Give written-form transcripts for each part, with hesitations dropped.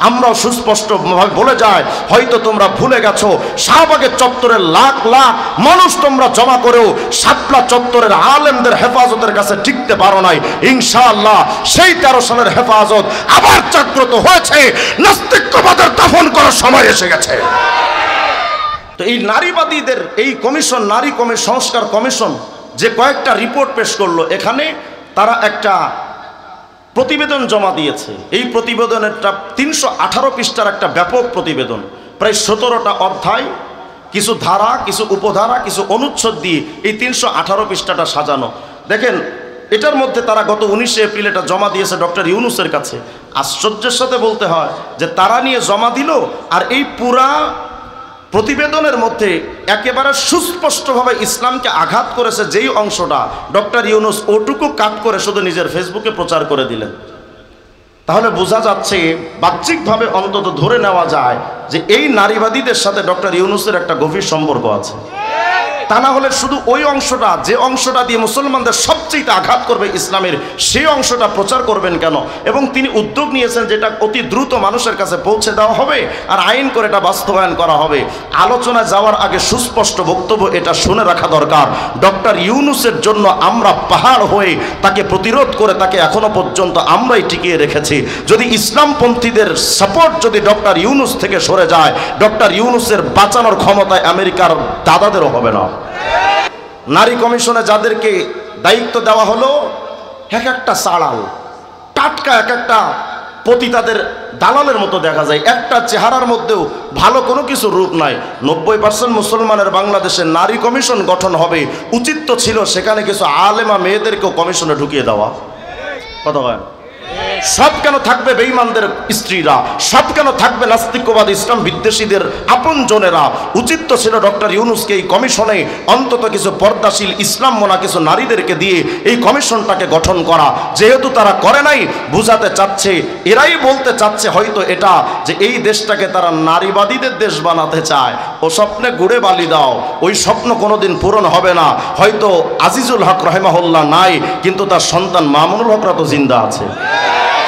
আমরাও সুস্পষ্টভাবে বলে যাই, হয়তো তোমরা ভুলে গেছো শাহবাগের চত্বরের লাখ লাখ মানুষ তোমরা জমা করেও শাপলা চত্বরের আলেমদের হেফাজতের কাছে টিকতে পারো নাই। ইনশাআল্লাহ সেই 13 সালের হেফাজত আবার জাগ্রত হয়েছে, নাস্তিক্যবাদের দাফন করার সময় এসে গেছে। তো এই নারীবাদীদের এই কমিশন, নারী সংস্কার কমিশন যে কয়েকটা রিপোর্ট পেশ করলো, এখানে তারা একটা প্রতিবেদন জমা দিয়েছে। এই প্রতিবেদনেরটা 318 পৃষ্ঠার একটা ব্যাপক প্রতিবেদন, প্রায় 17টা অধ্যায়, কিছু ধারা, কিছু উপধারা, কিছু অনুচ্ছেদ দিয়ে এই 318 পৃষ্ঠাটা সাজানো। দেখেন, এটার মধ্যে তারা গত 19 এপ্রিল এটা জমা দিয়েছে ডক্টর ইউনূসের কাছে। আশ্চর্যের সাথে বলতে হয় যে তারা নিয়ে জমা দিল, আর এই পুরা প্রতিবেদনের মধ্যে একেবারে সুস্পষ্টভাবে ইসলামকে আঘাত করেছে যেই অংশটা, ডক্টর ইউনূস ওটুকু কাট করে শুধু নিজের ফেসবুকে প্রচার করে দিলেন। তাহলে বোঝা যাচ্ছে, বাহ্যিকভাবে অন্তত ধরে নেওয়া যায় যে এই নারীবাদীদের সাথে ডক্টর ইউনূসের একটা গভীর সম্পর্ক আছে। তা না হলে শুধু ওই অংশটা, যে অংশটা দিয়ে মুসলমানদের সবচেয়ে আঘাত করবে ইসলামের, সেই অংশটা প্রচার করবেন কেন? এবং তিনি উদ্যোগ নিয়েছেন যেটা অতি দ্রুত মানুষের কাছে পৌঁছে দেওয়া হবে আর আইন করে এটা বাস্তবায়ন করা হবে। আলোচনায় যাওয়ার আগে সুস্পষ্ট বক্তব্য এটা শুনে রাখা দরকার, ডক্টর ইউনূসের জন্য আমরা পাহাড় হয়ে তাকে প্রতিরোধ করে তাকে এখনো পর্যন্ত আমরাই টিকিয়ে রেখেছি। যদি ইসলামপন্থীদের সাপোর্ট যদি ডক্টর ইউনূস থেকে সরে যায়, ডক্টর ইউনূসের বাঁচানোর ক্ষমতায় আমেরিকার দাদাদেরও হবে না। নারী কমিশনে যাদেরকে দায়িত্ব দেওয়া হলো, এক একটা সাড়াল টাটকা, এক একটা পতিতাদের দালালের মতো দেখা যায়। একটা চেহারার মধ্যেও ভালো কোনো কিছু রূপ নাই। 90% মুসলমানের বাংলাদেশে নারী কমিশন গঠন হবে, উচিত তো ছিল সেখানে কিছু আলেমা মেয়েদেরকেও কমিশনে ঢুকিয়ে দেওয়া। কথা হয়, সব কেন থাকবে বেঈমানদের স্ত্রীরা, সব কেন থাকবে নাস্তিকবাদ ইসলাম বিদ্বেষীদের আপনজনেরা? উচিত তো ছিল ডক্টর ইউনূসকে এই কমিশনে অন্তত কিছু পর্দাশীল ইসলাম মোনা কিছু নারীদেরকে দিয়ে এই কমিশনটাকে গঠন করা। যেহেতু তারা করে নাই, বুঝাতে চাচ্ছে, এরাই বলতে চাচ্ছে হয়তো এটা যে এই দেশটাকে তারা নারীবাদীদের দেশ বানাতে চায়। ও স্বপ্নে গুড়ে বালি দাও, ওই স্বপ্ন কোনোদিন পূরণ হবে না। হয়তো আজিজুল হক রাহিমাহুল্লাহ নাই, কিন্তু তার সন্তান মামুনুল হকরা তো জিন্দা আছে।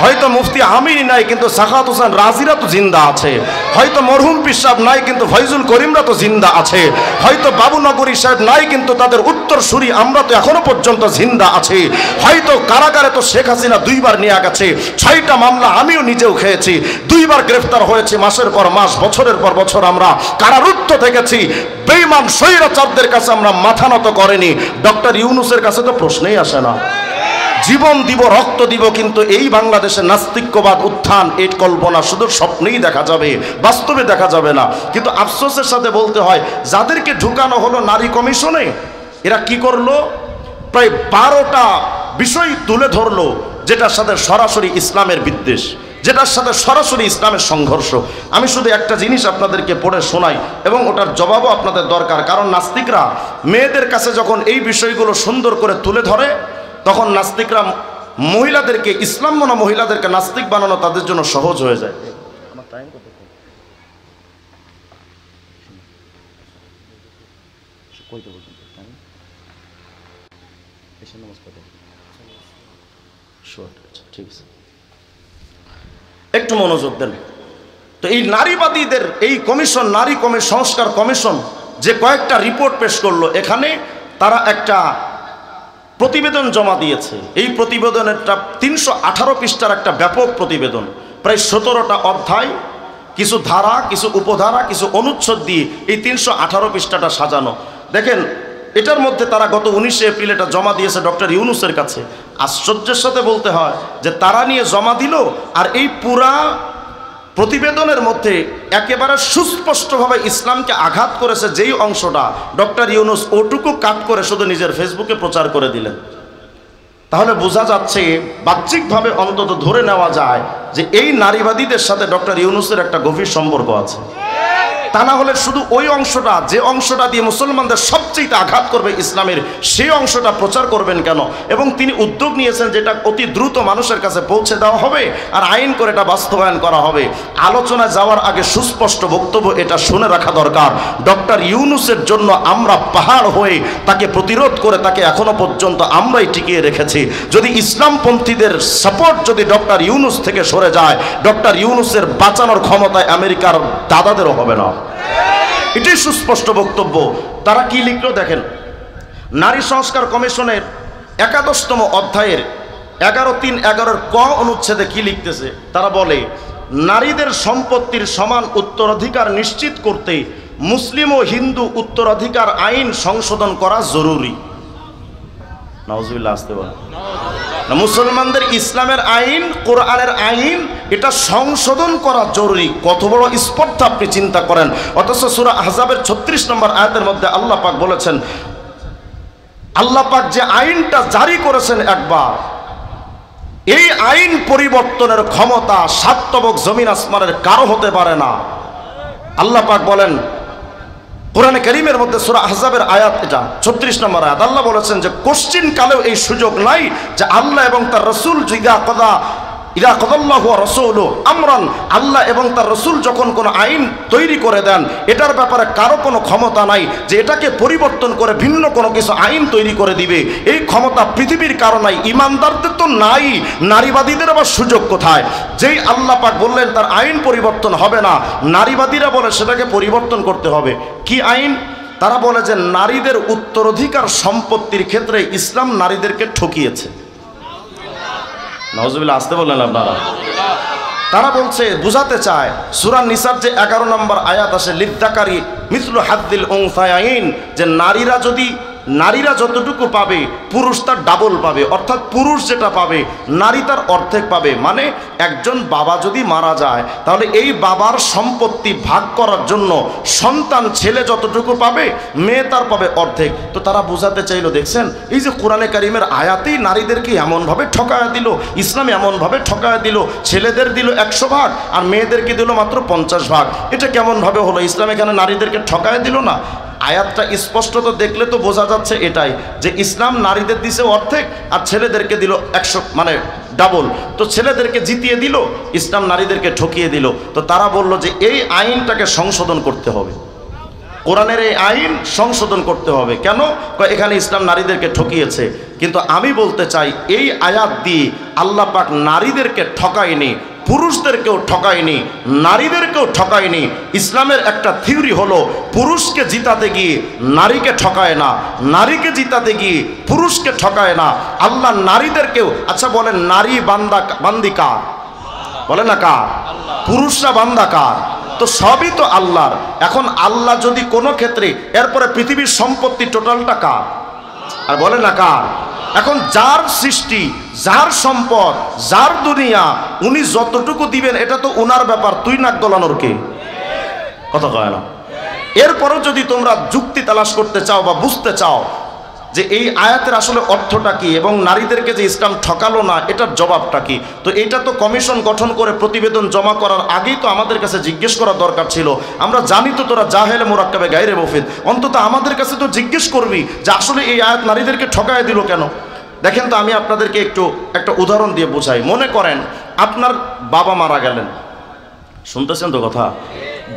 হয়তো মুফতি আমির নাই, কিন্তু সাখাওয়াত হোসেন রাজিরা তো জিন্দা আছে। হয়তো মরহুম পীর সাহেব নাই, কিন্তু ফয়জুল করিমরা তো জিন্দা আছে। হয়তো বাবু নগরী সাহেব নাই, কিন্তু তাদের উত্তরসূরি আমরা তো এখনো পর্যন্ত জিন্দা আছি। হয়তো কারাগারে তো শেখ হাসিনা 2 বার নিয়ে গেছে, 6টা মামলা আমিও নিজেও খেয়েছি, 2 বার গ্রেফতার হয়েছি, মাসের পর মাস, বছরের পর বছর আমরা কারারুদ্ধ থেকেছি। বেঈমান স্বৈরাচারদের কাছে আমরা মাথা নত করিনি। ডক্টর ইউনূসের কাছে তো প্রশ্নই আসে না। জীবন দিব, রক্ত দিব, কিন্তু এই বাংলাদেশে নাস্তিক্যবাদ উত্থান এই কল্পনা শুধু স্বপ্নেই দেখা যাবে, বাস্তবে দেখা যাবে না। কিন্তু আফসোসের সাথে বলতে হয়, যাদেরকে ঢুকানো হলো নারী কমিশনে, এরা কি করলো? প্রায় 12টা বিষয় তুলে ধরলো যেটার সাথে সরাসরি ইসলামের বিদ্বেষ, যেটার সাথে সরাসরি ইসলামের সংঘর্ষ। আমি শুধু একটা জিনিস আপনাদেরকে পড়ে শোনাই এবং ওটার জবাবও আপনাদের দরকার। কারণ নাস্তিকরা মেয়েদের কাছে যখন এই বিষয়গুলো সুন্দর করে তুলে ধরে, তখন নাস্তিকরা মহিলাদেরকে, ইসলাম মনা মহিলাদেরকে নাস্তিক বানানো তাদের জন্য সহজ হয়ে যায়। একটু মনোযোগ দেন। তো এই নারীবাদীদের এই কমিশন, নারী সংস্কার কমিশন যে কয়েকটা রিপোর্ট পেশ করলো, এখানে তারা একটা প্রতিবেদন জমা দিয়েছে। এই প্রতিবেদনেরটা 318 পৃষ্ঠার একটা ব্যাপক প্রতিবেদন, প্রায় 17টা অধ্যায়, কিছু ধারা, কিছু উপধারা, কিছু অনুচ্ছেদ দিয়ে এই 318 পৃষ্ঠাটা সাজানো। দেখেন, এটার মধ্যে তারা গত 19 এপ্রিল এটা জমা দিয়েছে ডক্টর ইউনূসের কাছে। আশ্চর্যের সাথে বলতে হয় যে তারা নিয়ে জমা দিল, আর এই পুরা প্রতিবেদনের মধ্যে একেবারে সুস্পষ্টভাবে ইসলামকে আঘাত করেছে যেই অংশটা, ডক্টর ইউনূস ওটুকু কাট করে শুধু নিজের ফেসবুকে প্রচার করে দিলেন। তাহলে বোঝা যাচ্ছে, বাহ্যিকভাবে অন্তত ধরে নেওয়া যায় যে এই নারীবাদীদের সাথে ডক্টর ইউনূসের একটা গভীর সম্পর্ক আছে। তা না হলে শুধু ওই অংশটা, যে অংশটা দিয়ে মুসলমানদের সবচেয়ে আঘাত করবে ইসলামের, সেই অংশটা প্রচার করবেন কেন? এবং তিনি উদ্যোগ নিয়েছেন যেটা অতি দ্রুত মানুষের কাছে পৌঁছে দেওয়া হবে আর আইন করে এটা বাস্তবায়ন করা হবে। আলোচনায় যাওয়ার আগে সুস্পষ্ট বক্তব্য এটা শুনে রাখা দরকার, ডক্টর ইউনূসের জন্য আমরা পাহাড় হয়ে তাকে প্রতিরোধ করে তাকে এখনো পর্যন্ত আমরাই টিকিয়ে রেখেছি। যদি ইসলামপন্থীদের সাপোর্ট যদি ডক্টর ইউনূস থেকে সরে যায়, ডক্টর ইউনূসের বাঁচানোর ক্ষমতায় আমেরিকার দাদাদেরও হবে না। এটাই সুস্পষ্ট বক্তব্য। তারা কি লিখলো দেখেন, নারী সংস্কার কমিশনের 11তম অধ্যায়ের 11.3.11 ক অনুচ্ছেদে কি লিখতেছে, তারা বলে নারীদের সম্পত্তির সমান উত্তরাধিকার নিশ্চিত করতে মুসলিম ও হিন্দু উত্তরাধিকার আইন সংশোধন করা জরুরি। নাউজুবিল্লাহ, আসতে বলে না, মুসলমানদের ইসলামের আইন, কোরআনের আইন, এটা সংশোধন করা জরুরি। কত বড় স্পর্ধা আপনি চিন্তা করেন। অথচ সূরা আহজাবের 36 নম্বর আয়াতের মধ্যে আল্লাহ পাক বলেছেন, আল্লাহ পাক যে আইনটা জারি করেছেন একবার, এই আইন পরিবর্তনের ক্ষমতা সাতবক জমিন আসমানের কারো হতে পারে না। আল্লাহ পাক বলেন কোরআনে কারীমের মধ্যে সূরা আহজাবের আয়াত, এটা 36 নম্বর আয়াত, আল্লাহ বলেছেন যে কোশ্চিন কালেও এই সুযোগ নাই যে আল্লাহ এবং তার রাসূল ইদা কদাল্লাহু ওয়া রাসূলুহু আমরান, আল্লাহ এবং তার রাসূল যখন কোনো আইন তৈরি করে দেন, এটার ব্যাপারে কারো কোনো ক্ষমতা নাই যে এটাকে পরিবর্তন করে ভিন্ন কোনো কিছু আইন তৈরি করে দিবে। এই ক্ষমতা পৃথিবীর কারো নাই, ইমানদারদের তো নাই, নারীবাদীদের আবার সুযোগ কোথায়? যেই আল্লাহ পাক বললেন তার আইন পরিবর্তন হবে না, নারীবাদীরা বলে সেটাকে পরিবর্তন করতে হবে। কি আইন? তারা বলে যে নারীদের উত্তরাধিকার সম্পত্তির ক্ষেত্রে ইসলাম নারীদেরকে ঠকিয়েছে। নাউজুবিল্লাহ, আসতে বললেন আপনারা। তারা বলছে, বুঝাতে চায়, সূরা নিসার যে 11 নম্বর আয়াত আসে, লিদ্দাকারি মিসলু হাদ্দিল উনসায়াইন, যে নারীরা যতটুকু পাবে পুরুষ তার ডাবল পাবে, অর্থাৎ পুরুষ যেটা পাবে নারী তার অর্ধেক পাবে। মানে একজন বাবা যদি মারা যায় তাহলে এই বাবার সম্পত্তি ভাগ করার জন্য সন্তান ছেলে যতটুকু পাবে মেয়ে তার পাবে অর্ধেক। তো তারা বোঝাতে চাইলো, দেখছেন এই যে কোরআনে কারীমের আয়াতেই নারীদেরকে এমনভাবে ঠকায়া দিল, ইসলাম এমনভাবে ঠকায়া দিল, ছেলেদের দিল 100 ভাগ আর মেয়েদেরকে দিল মাত্র 50 ভাগ। এটা কেমনভাবে হলো? ইসলাম এখানে নারীদেরকে ঠকায়া দিল না? আয়াতটা স্পষ্টত দেখলে তো বোঝা যাচ্ছে এটাই, যে ইসলাম নারীদের দিছে অর্ধেক আর ছেলেদেরকে দিল 100, মানে ডাবল। তো ছেলেদেরকে জিতিয়ে দিল, ইসলাম নারীদেরকে ঠকিয়ে দিল। তো তারা বলল যে এই আইনটাকে সংশোধন করতে হবে, কোরআনের এই আইন সংশোধন করতে হবে। কেন? এখানে ইসলাম নারীদেরকে ঠকিয়েছে। কিন্তু আমি বলতে চাই, এই আয়াত দিয়ে আল্লাহ পাক নারীদেরকে ঠকায়নি, পুরুষদেরকেও ঠকায়নি, নারীদেরকেও ঠকায়নি। ইসলামের একটা থিওরি হলো, পুরুষকে জিতাতে গিয়ে নারীকে ঠকায় না, নারীকে জিতাতে গিয়ে পুরুষকে ঠকায় না। আল্লাহ নারীদেরকেও, আচ্ছা বলেন নারী বান্দি কার? বলে না কার? পুরুষরা বান্দা কার? তো সবই তো আল্লাহর। এখন আল্লাহ যদি কোনো ক্ষেত্রে, এরপরে পৃথিবীর সম্পত্তি টোটালটা কার? আর বলে না কার? এখন যার সৃষ্টি, যার সম্পদ, যার দুনিয়া, উনি যতটুকু দিবেন এটা তো উনার ব্যাপার, তুই নাক গলানোর কে? কথা কয় না। এরপরও যদি তোমরা যুক্তি তালাশ করতে চাও বা বুঝতে চাও যে এই আয়াতের আসলে অর্থটা কি এবং নারীদেরকে যে ইসলাম ঠকালো না এটার জবাবটা কি, তো এটা তো কমিশন গঠন করে প্রতিবেদন জমা করার আগেই তো আমাদের কাছে জিজ্ঞেস করা দরকার ছিল। আমরা জানি তো তোরা জাহেলে মোরাক্কাবে গায়রে মুফিদ, অন্তত আমাদের কাছে তো জিজ্ঞেস করবি যে আসলে এই আয়াত নারীদেরকে ঠকায় দিল কেন। দেখেন তো, আমি আপনাদেরকে একটা উদাহরণ দিয়ে বোঝাই। মনে করেন আপনার বাবা মারা গেলেন, শুনতেছেন তো কথা?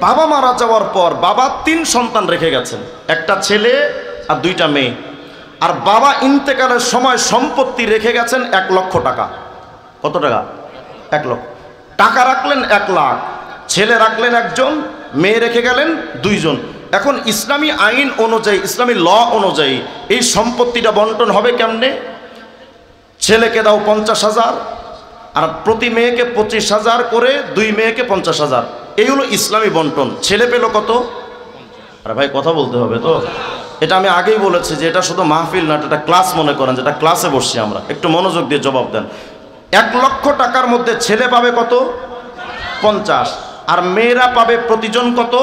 বাবা মারা যাওয়ার পর বাবা 3 সন্তান রেখে গেছেন, একটা ছেলে আর 2টা মেয়ে। আর বাবা ইন্তেকালের সময় সম্পত্তি রেখে গেছেন 1 লক্ষ টাকা। কত টাকা? 1 লক্ষ টাকা রাখলেন 1 লাখ, ছেলে রাখলেন 1জন, মেয়ে রেখে গেলেন 2জন। এখন ইসলামী আইন অনুযায়ী, ইসলামী ল অনুযায়ী এই সম্পত্তিটা বন্টন হবে কেমনে? ছেলেকে দাও 50,000 আর প্রতি মেয়েকে 25,000 করে, 2 মেয়েকে 50,000। এই হলো ইসলামী বন্টন। ছেলে পেল কত? আরে ভাই কথা বলতে হবে তো। এটা আমি আগেই বলেছি যে এটা শুধু মাহফিল না, এটা ক্লাস মনে করেন, যেটা ক্লাসে বসছি আমরা। একটু মনোযোগ দিয়ে জবাব দেন। 1 লক্ষ টাকার মধ্যে ছেলে পাবে কত? 50, আর মেয়েরা পাবে প্রতিজন কত?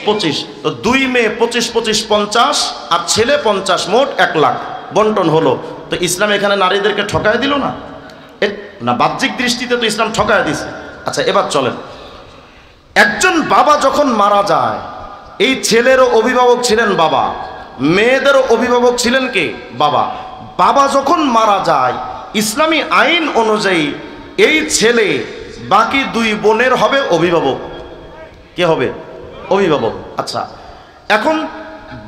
25। তো 2 মেয়ে 25 25 50 আর ছেলে 50, মোট 1 লাখ বন্টন হলো। তো ইসলাম এখানে নারীদেরকে ঠকায় দিল না? না, বাহ্যিক দৃষ্টিতে তো ইসলাম ঠকায় দিছে। আচ্ছা এবার চলেন, একজন বাবা যখন মারা যায় এই ছেলেরও অভিভাবক ছিলেন বাবা, মেয়েদেরও অভিভাবক ছিলেন কে? বাবা। বাবা যখন মারা যায়, ইসলামী আইন অনুযায়ী এই ছেলে বাকি দুই বোনের হবে অভিভাবক। কে হবে? অভিভাবক। আচ্ছা, এখন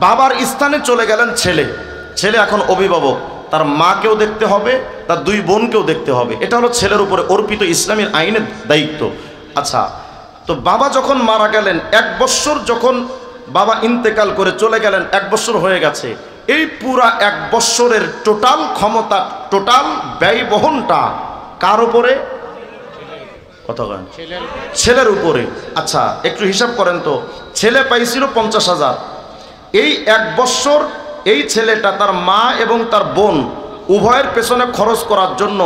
বাবার স্থানে চলে গেলেন ছেলে, ছেলে এখন অভিভাবক, তার মাকেও দেখতে হবে, তার দুই বোনকেও দেখতে হবে। এটা হলো ছেলের উপরে অর্পিত ইসলামের আইনের দায়িত্ব। আচ্ছা, তো বাবা যখন মারা গেলেন, 1 বৎসর যখন বাবা ইন্তেকাল করে চলে গেলেন, 1 বৎসর হয়ে গেছে, এই পুরা 1 বৎসরের টোটাল ক্ষমতা, টোটাল ব্যয় বহনটা কার উপরে? কথা বলেন, ছেলের উপরে। আচ্ছা, একটু হিসাব করেন তো, ছেলে পাইছিল 50,000, এই 1 বৎসর এই ছেলেটা তার মা এবং তার বোন উভয়ের পেছনে খরচ করার জন্য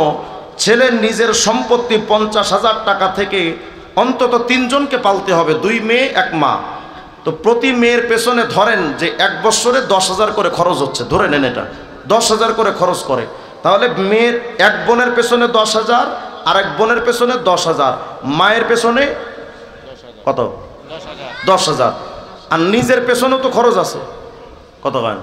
ছেলের নিজের সম্পত্তি 50,000 টাকা থেকে অন্তত 3 জনকে পালতে হবে, 2 মেয়ে 1 মা। তো প্রতি মেয়ের পেছনে ধরেন যে 1 বৎসরে 10,000 করে খরচ হচ্ছে, ধরে নেন এটা 10,000 করে খরচ করে, তাহলে মেয়ের 1 বোনের পেছনে 10,000, আর 1 বোনের পেছনে 10,000, মায়ের পেছনে কত? 10,000। আর নিজের পেছনেও তো খরচ আছে, কত হয়?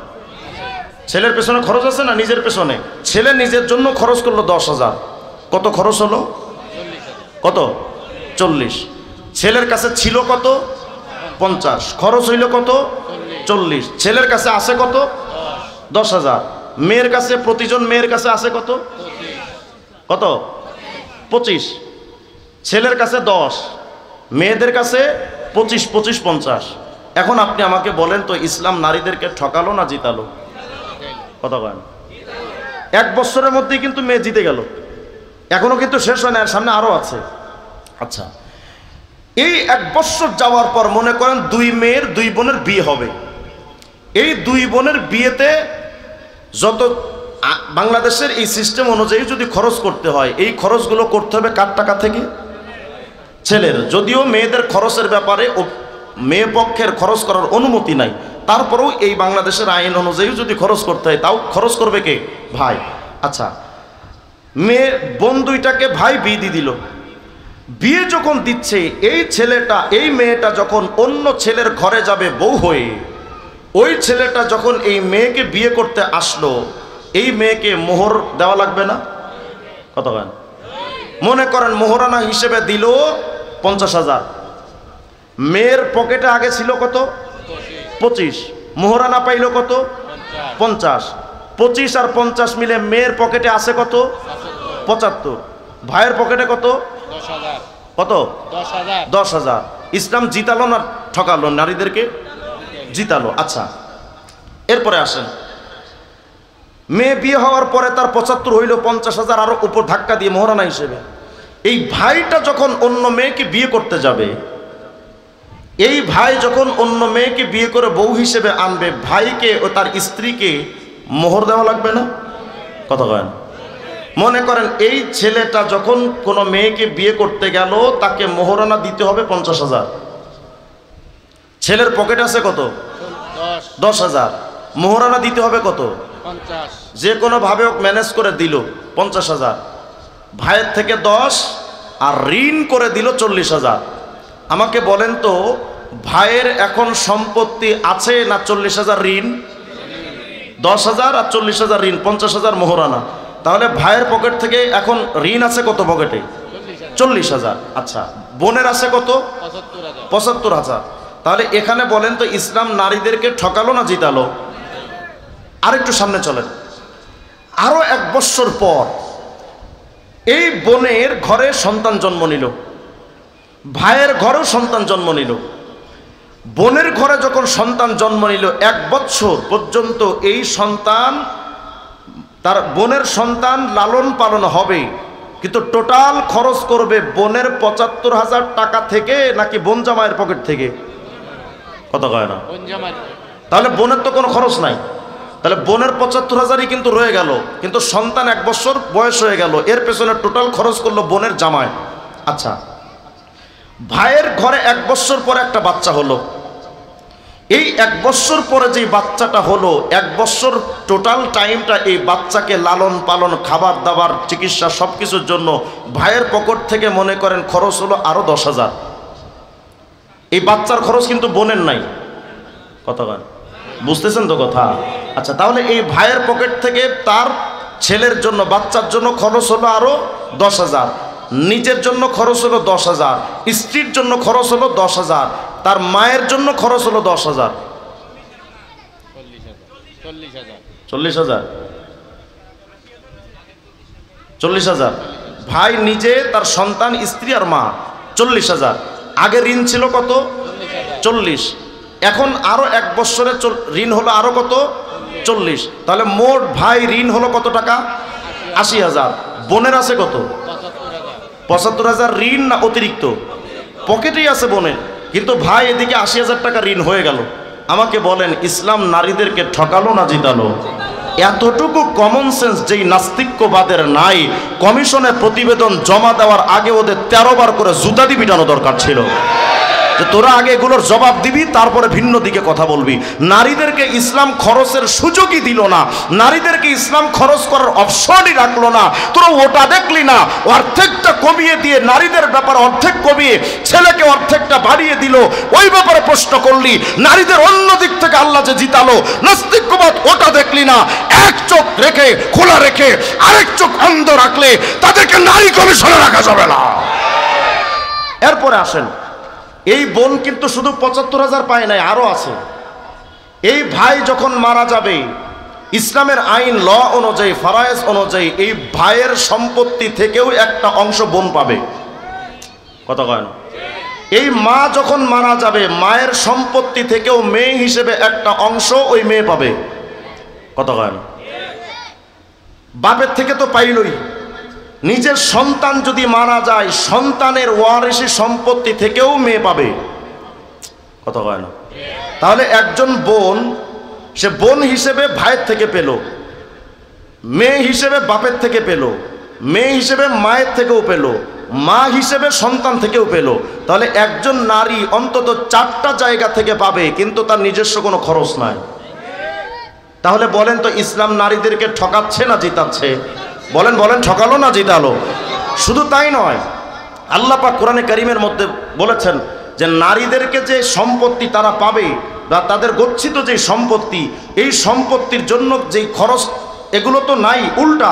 ছেলের পেছনে খরচ আছে না নিজের পেছনে? ছেলে নিজের জন্য খরচ করলো 10,000, কত খরচ হলো? কত? 40। ছেলের কাছে ছিল কত? 50, খরচ হইল কত? 40। ছেলের কাছে আছে কত? 10,000। মেয়ের কাছে, প্রতিজন মেয়ের কাছে আছে কত? কত? 25। ছেলের কাছে 10, মেয়েদের কাছে 25, 25, 50। এখন আপনি আমাকে বলেন তো, ইসলাম নারীদেরকে ঠকালো না জিতালো? কথা বলেন। 1 বছরের মধ্যেই কিন্তু মেয়ে জিতে গেল, এখনো কিন্তু শেষ হয় না, সামনে আরো আছে। আচ্ছা, এই 1 বছর যাওয়ার পর মনে করেন 2 মেয়ের 2 বোনের বিয়ে হবে। এই 2 বোনের বিয়েতে যত বাংলাদেশের এই সিস্টেম অনুযায়ী যদি খরচ করতে হয়, এই খরচগুলো করতে হবে কার টাকা থেকে? ছেলের। যদিও মেয়েদের খরচের ব্যাপারে মেয়ে পক্ষের খরচ করার অনুমতি নাই, তারপরেও এই বাংলাদেশের আইন অনুযায়ী যদি খরচ করতে হয়, তাও খরচ করবে কে? ভাই। আচ্ছা, মেয়ে বোন 2টাকে ভাই বিয়ে দিয়ে দিল। বিয়ে যখন দিচ্ছে, এই ছেলেটা, এই মেয়েটা যখন অন্য ছেলের ঘরে যাবে বউ হয়ে, ওই ছেলেটা যখন এই মেয়েকে বিয়ে করতে আসলো, এই মেয়েকে মোহর দেওয়া লাগবে না? কত বলেন? মনে করেন মোহরানা হিসেবে দিল 50,000, মেয়ের পকেটে আগে ছিল কত? 25, মোহরানা পাইল কত? 50। 25 আর 50 মিলে মেয়ের পকেটে আছে কত? 75। ভাইয়ের পকেটে কত? 10,000। কত? 10,000। ইসলাম জিতালো না ঠকালো? নারীদেরকে জিতালো। আচ্ছা, এরপরে আসেন, মেয়ে বিয়ে হওয়ার পরে তার 75 হইল, 50,000 আরো উপর ধাক্কা দিয়ে মোহরানা হিসেবে। এই ভাইটা যখন অন্য মেয়েকে বিয়ে করতে যাবে, এই ভাই যখন অন্য মেয়েকে বিয়ে করে বউ হিসেবে আনবে, ভাইকে ও তার স্ত্রীকে মোহর দেওয়া লাগবে না? কথা বলেন। মনে করেন এই ছেলেটা যখন কোনো মেয়েকে বিয়ে করতে গেল, তাকে মোহরানা দিতে হবে 50,000। ছেলের পকেট আছে কত? 10,000। মোহরানা দিতে হবে কত? 50। যে কোনো ভাবে ম্যানেজ করে দিল 50,000, ভাইয়ের থেকে 10, আর ঋণ করে দিল 40,000। আমাকে বলেন তো, ভাইয়ের এখন সম্পত্তি আছে না 40,000 ঋণ? 10,000 আর 40,000 ঋণ, 50,000 মোহরানা। তাহলে ভাইয়ের পকেট থেকে এখন ঋণ আছে কত পকেটে? 40,000। আচ্ছা, বোনের আছে কত? 75,000। তাহলে এখানে বলেন তো, ইসলাম নারীদেরকে ঠকালো না জিতালো? আরেকটু সামনে চলেন, আরো 1 বৎসর পর এই বোনের ঘরে সন্তান জন্ম নিল, ভাইয়ের ঘরেও সন্তান জন্ম নিল। বোনের ঘরে যখন সন্তান জন্ম নিল, 1 বৎসর পর্যন্ত এই সন্তান, তার বোনের সন্তান লালন পালন হবে, কিন্তু টোটাল খরচ করবে বোনের 75,000 টাকা থেকে নাকি বোন জামাইয়ের পকেট থেকে? কত কয় না? তাহলে বোনের তো কোনো খরচ নাই, তাহলে বোনের 75,000ই কিন্তু রয়ে গেল, কিন্তু সন্তান 1 বছর বয়স হয়ে গেল, এর পেছনে টোটাল খরচ করলো বোনের জামাই। আচ্ছা, ভাইয়ের ঘরে 1 বছর পরে একটা বাচ্চা হলো। এই 1 বছর পরে যে বাচ্চাটা হলো, 1 বছর টোটাল টাইমটা এই বাচ্চাকে লালন পালন, খাবার দাবার, চিকিৎসা সবকিছুর জন্য ভাইয়ের পকেট থেকে মনে করেন খরচ হলো আরো 10,000। এই বাচ্চার খরচ কিন্তু বোনের নাই, কথা কয়, বুঝতেছেন তো কথা? আচ্ছা, তাহলে এই ভাইয়ের পকেট থেকে তার ছেলের জন্য, বাচ্চার জন্য খরচ হলো আরো 10,000, নিজের জন্য খরচ হলো 10,000, স্ত্রীর জন্য খরচ হলো 10,000, তার মায়ের জন্য খরচ হলো 10,000, 40,000। ভাই নিজে, তার সন্তান, স্ত্রী আর মা 40,000। আগে ঋণ ছিল কত? 40। এখন আরো 1 বছরে ঋণ হলো আরো কত? 40। তাহলে মোট ভাই ঋণ হলো কত টাকা? 80,000। বোনের আছে কত? 75,000 ঋণ না অতিরিক্ত? পকেটেই আছে বোনের, কিন্তু ভাই এদিকে 80,000 টাকা ঋণ হয়ে গেল। আমাকে বলেন, ইসলাম নারীদেরকে ঠকালো না জিতালো? এতটুকু কমন সেন্স যেই নাস্তিক্যবাদের নাই, কমিশনের প্রতিবেদন জমা দেওয়ার আগে ওদের 13 বার করে জুতা দিয়ে পিটানো দরকার ছিল, যে তোরা আগে এগুলোর জবাব দিবি, তারপরে ভিন্ন দিকে কথা বলবি। নারীদেরকে ইসলাম খরচের সুযোগই দিল না, নারীদেরকে ইসলাম খরচ করার অপশনই রাখলো না। তোরা ওটা দেখলি না, অর্ধেকটা কমিয়ে দিয়ে, নারীদের ব্যাপারে অর্ধেক কমিয়ে ছেলেকে অর্ধেকটা বাড়িয়ে দিল। ওই ব্যাপারে প্রশ্ন করলি, নারীদের অন্য দিক থেকে আল্লাহ যে জিতালো, নাস্তিক্যবাদ ওটা দেখলি না। এক চোখ রেখে খোলা রেখে আরেক চোখ অন্ধ রাখলে তাদেরকে নারী কমিশনে রাখা যাবে না। এরপরে আসেন, এই বোন কিন্তু শুধু 75,000 পায় নাই, আরো আছে। এই ভাই যখন মারা যাবে, ইসলামের আইন ল অনুযায়ী, ফরায়েজ অনুযায়ী এই ভাইয়ের সম্পত্তি থেকেও একটা অংশ বোন পাবে। কথা কয় না? এই মা যখন মারা যাবে, মায়ের সম্পত্তি থেকেও মেয়ে হিসেবে একটা অংশ ওই মেয়ে পাবে। কথা কয় না? বাপের থেকে তো পাইলই, নিজের সন্তান যদি মারা যায়, সন্তানের ওয়ারিশি সম্পত্তি থেকেও মেয়ে পাবে। কথা কয় না? তাহলে একজন বোন, সে বোন হিসেবে ভাইয়ের থেকে পেল, মেয়ে হিসেবে বাপের থেকে পেল, মেয়ে হিসেবে মায়ের থেকেও পেল, মা হিসেবে সন্তান থেকেও পেল। তাহলে একজন নারী অন্তত 4টা জায়গা থেকে পাবে, কিন্তু তার নিজস্ব কোনো খরচ নাই। তাহলে বলেন তো, ইসলাম নারীদেরকে ঠকাচ্ছে না জিতাচ্ছে? বলেন বলেন, ঠকালো না জিতালো? শুধু তাই নয়, আল্লাহ পাক কোরআনে কারীমের মধ্যে বলেছেন যে নারীদেরকে যে সম্পত্তি তারা পাবে, বা তাদের গচ্ছিত যে সম্পত্তি, এই সম্পত্তির জন্য যেই খরচ, এগুলো তো নাই, উল্টা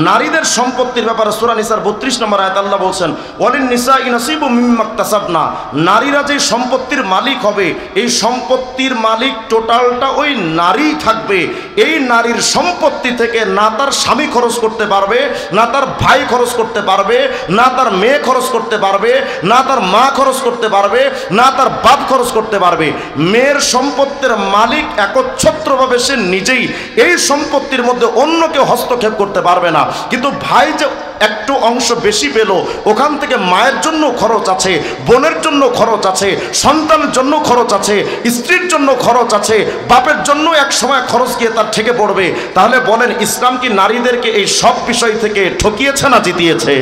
নারীদের সম্পত্তির ব্যাপারে সূরা নিসার 32 নম্বর আয়াত আল্লাহ বলছেন, ওয়ালিন নিসাই নাসিবুম মিম্মা ইকতাসাবনা, নারীরা যে সম্পত্তির মালিক হবে, এই সম্পত্তির মালিক টোটালটা ওই নারী থাকবে। এই নারীর সম্পত্তি থেকে না তার স্বামী খরচ করতে পারবে, না তার ভাই খরচ করতে পারবে, না তার মেয়ে খরচ করতে পারবে, না তার মা খরচ করতে পারবে, না তার বাপ খরচ করতে পারবে। মেয়ের সম্পত্তির মালিক একচ্ছত্রভাবে সে নিজেই, এই সম্পত্তির মধ্যে অন্য কেউ হস্তক্ষেপ করতে পারবে না। কিন্তু ভাই যে একটু অংশ বেশি পেল, ওখান থেকে মায়ের জন্য খরচ আছে, বোনের জন্য খরচ আছে, সন্তানের জন্য খরচ আছে, স্ত্রীর জন্য খরচ আছে, বাপের জন্য এক সময় খরচ গিয়ে তার ঠেকে পড়বে। তাহলে বলেন, ইসলাম কি নারীদেরকে এই সব বিষয় থেকে ঠকিয়েছে না জিতিয়েছে?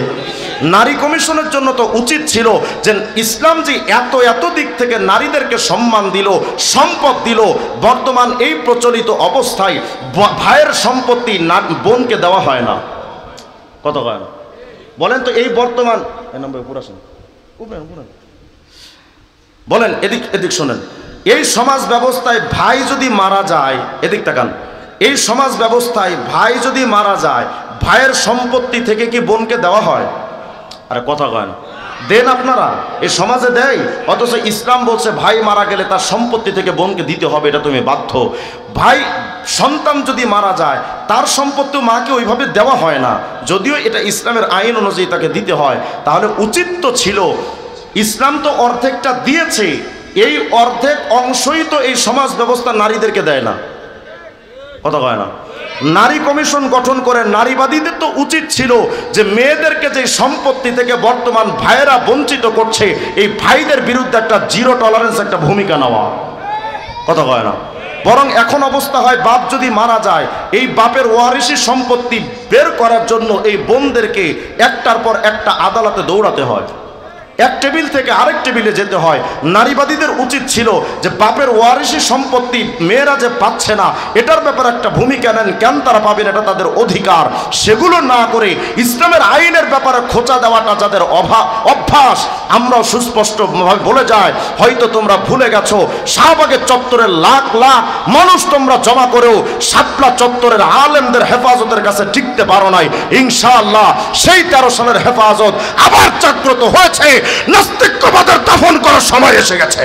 নারী কমিশনের জন্য তো উচিত ছিল যে ইসলাম যে এত এত দিক থেকে নারীদেরকে সম্মান দিল, সম্পদ দিল, বর্তমান এই প্রচলিত অবস্থায় ভাইয়ের সম্পত্তি বোনকে দেওয়া হয় না। কত হয় না? বলেন তো, এই বর্তমান বলেন, এদিক এদিক শোনেন, এই সমাজ ব্যবস্থায় ভাই যদি মারা যায়, এদিক তাকান, এই সমাজ ব্যবস্থায় ভাই যদি মারা যায়, ভাইয়ের সম্পত্তি থেকে কি বোনকে দেওয়া হয়? আরে কথা কয় না? দেন আপনারা, এই সমাজে দেয়। অথচ ইসলাম বলছে ভাই মারা গেলে তার সম্পত্তি থেকে বোনকে দিতে হবে, এটা তুমি বাধ্য। ভাই সন্তান যদি মারা যায়, তার সম্পত্তি মাকে ওইভাবে দেওয়া হয় না, যদিও এটা ইসলামের আইন অনুযায়ী তাকে দিতে হয়। তাহলে উচিত তো ছিল, ইসলাম তো অর্ধেকটা দিয়েছে, এই অর্ধেক অংশই তো এই সমাজ ব্যবস্থা নারীদেরকে দেয় না। কথা কয় না? নারী কমিশন গঠন করে নারীবাদীদের তো উচিত ছিল যে মেয়েদেরকে যে সম্পত্তি থেকে বর্তমান ভাইয়েরা বঞ্চিত করছে, এই ভাইদের বিরুদ্ধে একটা জিরো টলারেন্স একটা ভূমিকা নেওয়া। কথা কয় না? বরং এখন অবস্থা হয়, বাপ যদি মারা যায়, এই বাপের ওয়ারিশি সম্পত্তি বের করার জন্য এই বোনদেরকে একটার পর একটা আদালতে দৌড়াতে হয়। এক টেবিল থেকে আরেক টেবিলে যেতে হয়। নারীবাদীদের উচিত ছিল যে বাপের ওয়ারিশি সম্পত্তি মেয়েরা যে পাচ্ছে না এটার ব্যাপারে একটা ভূমিকা নেন, কেন তারা পাবেন, এটা তাদের অধিকার। সেগুলো না করে ইসলামের আইনের ব্যাপারে খোঁচা দেওয়াটা যাদের অভ্যাস, আমরাও সুস্পষ্টভাবে বলে যাই, হয়তো তোমরা ভুলে গেছো শাহবাগের চত্বরের লাখ লাখ মানুষ তোমরা জমা করেও শাপলা চত্বরের আলেমদের হেফাজতের কাছে টিকতে পারো নাই। ইনশাআল্লাহ সেই 13 সালের হেফাজত আবার জাগ্রত হয়েছে। নাস্তিক্যবাদের দাফন করার সময় এসে গেছে।